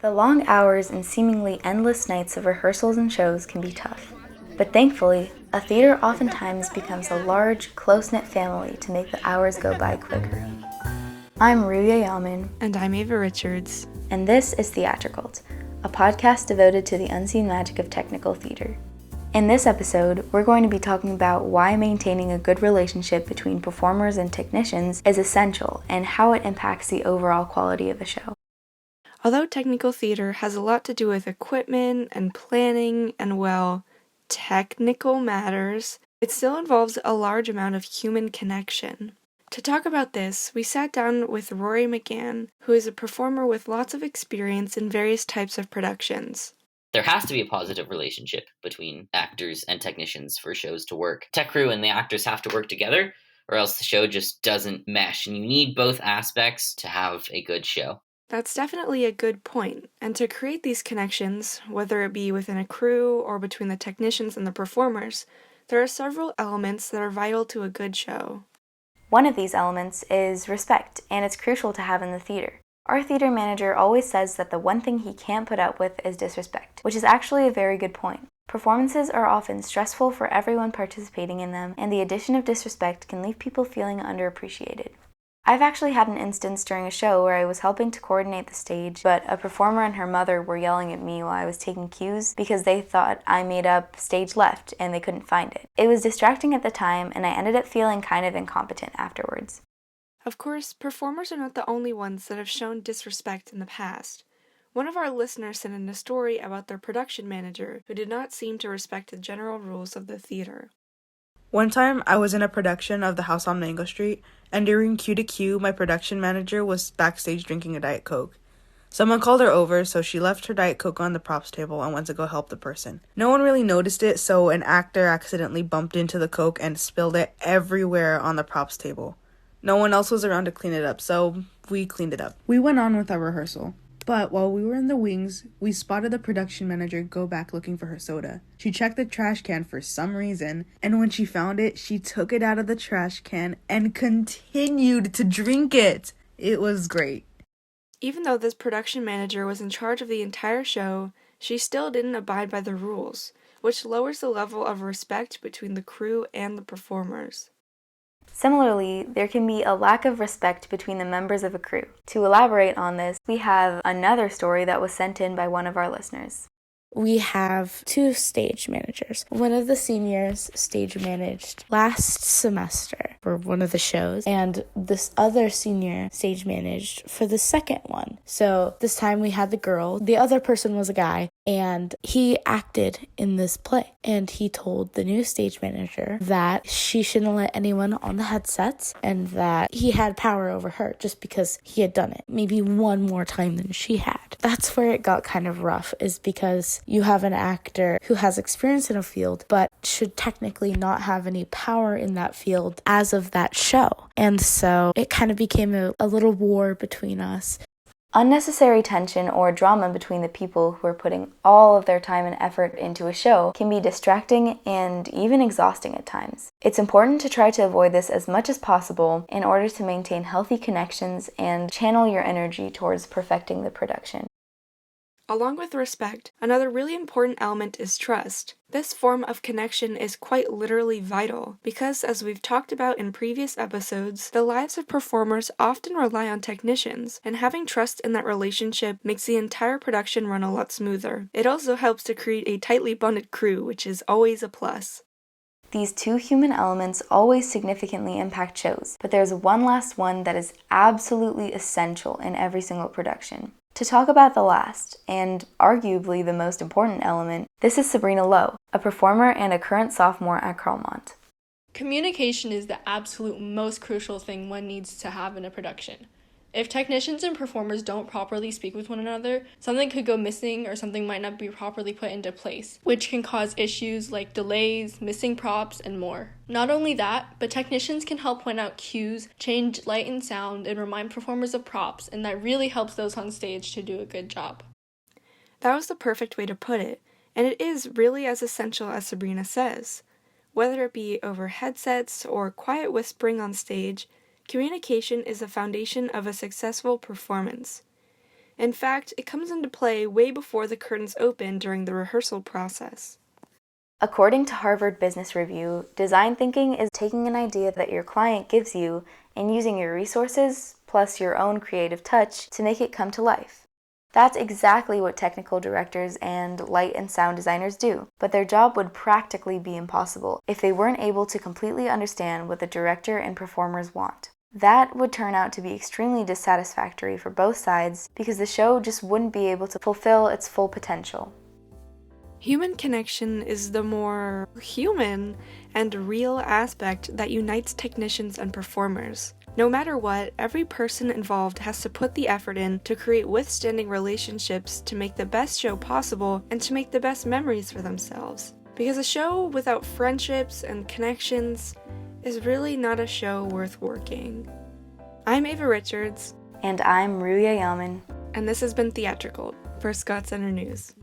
The long hours and seemingly endless nights of rehearsals and shows can be tough. But thankfully, a theater oftentimes becomes a large, close-knit family to make the hours go by quicker. I'm Ruya Yamin. And I'm Ava Richards. And this is Theatricult, a podcast devoted to the unseen magic of technical theater. In this episode, we're going to be talking about why maintaining a good relationship between performers and technicians is essential and how it impacts the overall quality of a show. Although technical theater has a lot to do with equipment and planning and, well, technical matters, it still involves a large amount of human connection. To talk about this, we sat down with Rory McGann, who is a performer with lots of experience in various types of productions. There has to be a positive relationship between actors and technicians for shows to work. Tech crew and the actors have to work together, or else the show just doesn't mesh, and you need both aspects to have a good show. That's definitely a good point, and to create these connections, whether it be within a crew or between the technicians and the performers, there are several elements that are vital to a good show. One of these elements is respect, and it's crucial to have in the theater. Our theater manager always says that the one thing he can't put up with is disrespect, which is actually a very good point. Performances are often stressful for everyone participating in them, and the addition of disrespect can leave people feeling underappreciated. I've actually had an instance during a show where I was helping to coordinate the stage, but a performer and her mother were yelling at me while I was taking cues because they thought I made up stage left and they couldn't find it. It was distracting at the time, and I ended up feeling kind of incompetent afterwards. Of course, performers are not the only ones that have shown disrespect in the past. One of our listeners sent in a story about their production manager who did not seem to respect the general rules of the theater. One time, I was in a production of The House on Mango Street, and during cue to cue, my production manager was backstage drinking a Diet Coke. Someone called her over, so she left her Diet Coke on the props table and went to go help the person. No one really noticed it, so an actor accidentally bumped into the Coke and spilled it everywhere on the props table. No one else was around to clean it up, so we cleaned it up. We went on with our rehearsal. But while we were in the wings, we spotted the production manager go back looking for her soda. She checked the trash can for some reason, and when she found it, she took it out of the trash can and continued to drink it. It was great. Even though this production manager was in charge of the entire show, she still didn't abide by the rules, which lowers the level of respect between the crew and the performers. Similarly, there can be a lack of respect between the members of a crew. To elaborate on this, we have another story that was sent in by one of our listeners. We have two stage managers. One of the seniors stage managed last semester for one of the shows, and this other senior stage managed for the second one. So this time we had the girl, the other person was a guy, and he acted in this play. And he told the new stage manager that she shouldn't let anyone on the headsets and that he had power over her just because he had done it maybe one more time than she had. That's where it got kind of rough, is because you have an actor who has experience in a field but should technically not have any power in that field as of that show. And so it kind of became a little war between us. Unnecessary tension or drama between the people who are putting all of their time and effort into a show can be distracting and even exhausting at times. It's important to try to avoid this as much as possible in order to maintain healthy connections and channel your energy towards perfecting the production. Along with respect, another really important element is trust. This form of connection is quite literally vital because, as we've talked about in previous episodes, the lives of performers often rely on technicians, and having trust in that relationship makes the entire production run a lot smoother. It also helps to create a tightly bonded crew, which is always a plus. These two human elements always significantly impact shows, but there's one last one that is absolutely essential in every single production. To talk about the last, and arguably the most important element, this is Sabrina Lowe, a performer and a current sophomore at Carlmont. Communication is the absolute most crucial thing one needs to have in a production. If technicians and performers don't properly speak with one another, something could go missing or something might not be properly put into place, which can cause issues like delays, missing props, and more. Not only that, but technicians can help point out cues, change light and sound, and remind performers of props, and that really helps those on stage to do a good job. That was the perfect way to put it, and it is really as essential as Sabrina says. Whether it be over headsets or quiet whispering on stage, communication is the foundation of a successful performance. In fact, it comes into play way before the curtains open during the rehearsal process. According to Harvard Business Review, design thinking is taking an idea that your client gives you and using your resources, plus your own creative touch, to make it come to life. That's exactly what technical directors and light and sound designers do, but their job would practically be impossible if they weren't able to completely understand what the director and performers want. That would turn out to be extremely dissatisfactory for both sides because the show just wouldn't be able to fulfill its full potential. Human connection is the more human and real aspect that unites technicians and performers. No matter what, every person involved has to put the effort in to create withstanding relationships to make the best show possible and to make the best memories for themselves. Because a show without friendships and connections is really not a show worth working. I'm Ava Richards. And I'm Ruya Yaman. And this has been Theatricult for Scott Center News.